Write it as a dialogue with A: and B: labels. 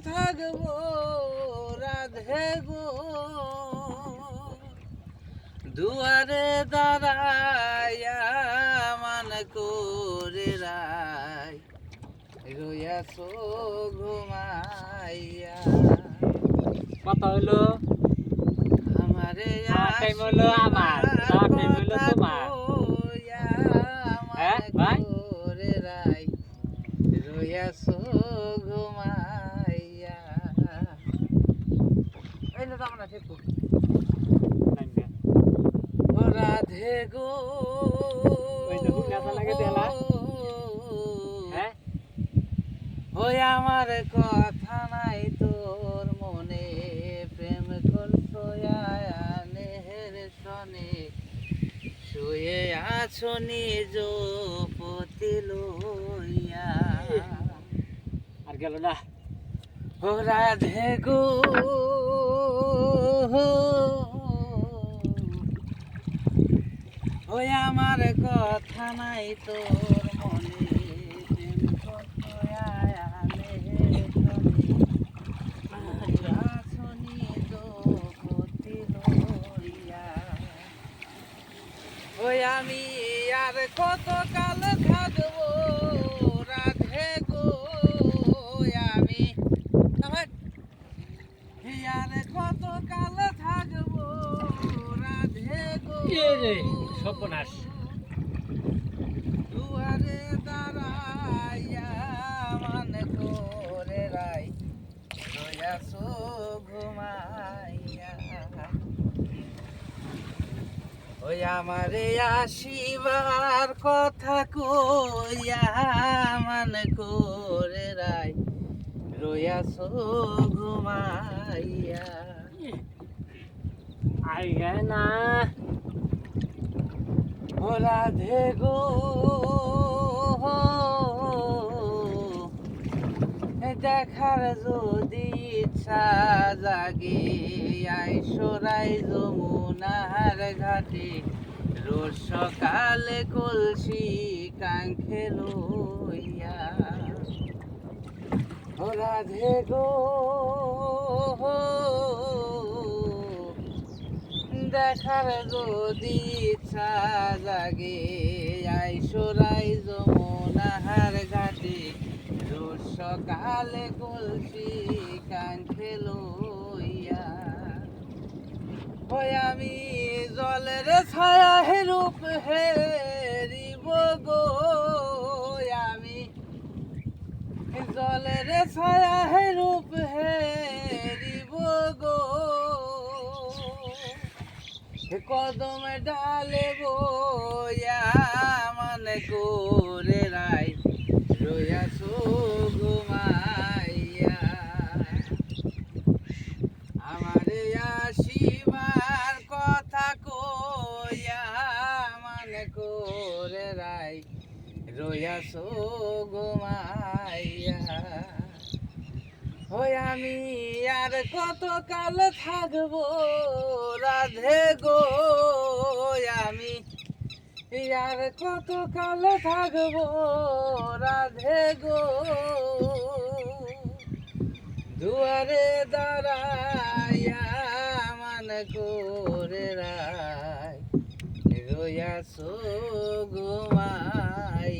A: থাকবো রাধে গো, দুয়ারে দাঁড়াইয়া মান করে রাই, রইয়াছো ঘুমাইয়া।
B: কত হইলো?
A: আমারে
B: টাইম হলো আমার, টাইম হলো তোমার। হ্যাঁ ভাই,
A: করে রাই, রইয়াছো ঘুমাইয়া। এই না যাবো না ঠিক ও রাধে গো,
B: হ্যাঁ
A: ওই আমার কথা নাই তোর মনে, প্রেম করছো নেহের সনে, শুয়ে আছো নিজ পতি লইয়া।
B: আর গেল না।
A: ও রাধে গো, ওই আমার কথা নাই তোর মনে, প্রেম করছো নেহের সনে, আছো নিজ পতি লইয়া। ওই আমি আর কত কাল থাকবো রাধে গো, আমি আর কত কাল থাকবো রাধে গো,
B: সর্বনাশ।
A: দুয়ারে দাঁড়াইয়া মান করে রাই, রইয়াছো ঘুমাইয়া। ওই আমারে আসিবার কথা কইয়া মান করে রাই, রইয়াছো ঘুমাইয়া।
B: আইগে না।
A: ও রাধে গো, দেখার যদি ইচ্ছা জাগে, আইসরাই যমুনার ঘাটে, রোজ সকালে কলসি কাঙ্খে লইয়া। ও রাধে গো, দেখার যদি ইচ্ছা জাগে, আইসরাই যমুনার ঘাটে, রোজ সকালে কলসি কাঙ্খে লইয়া। ওই আমি জলের ছায়া হে রূপ হেরিব গো, আমি জলের ছায়া হে রূপ হেরিব গো, কদম ডালে বইয়া মান করে রাই, রইয়াছো ঘুমাইয়া। আমারে আসিবার কথা কইয়া মান করে রাই, রইয়াছো ঘুমাইয়া। ওই আমি আর কত কাল থাকবো রাধে গো, আমি আর কত কাল থাকবো রাধে গো, দুয়ারে দাঁড়াইয়া মান করে রাই, রইয়াছো ঘুমাই।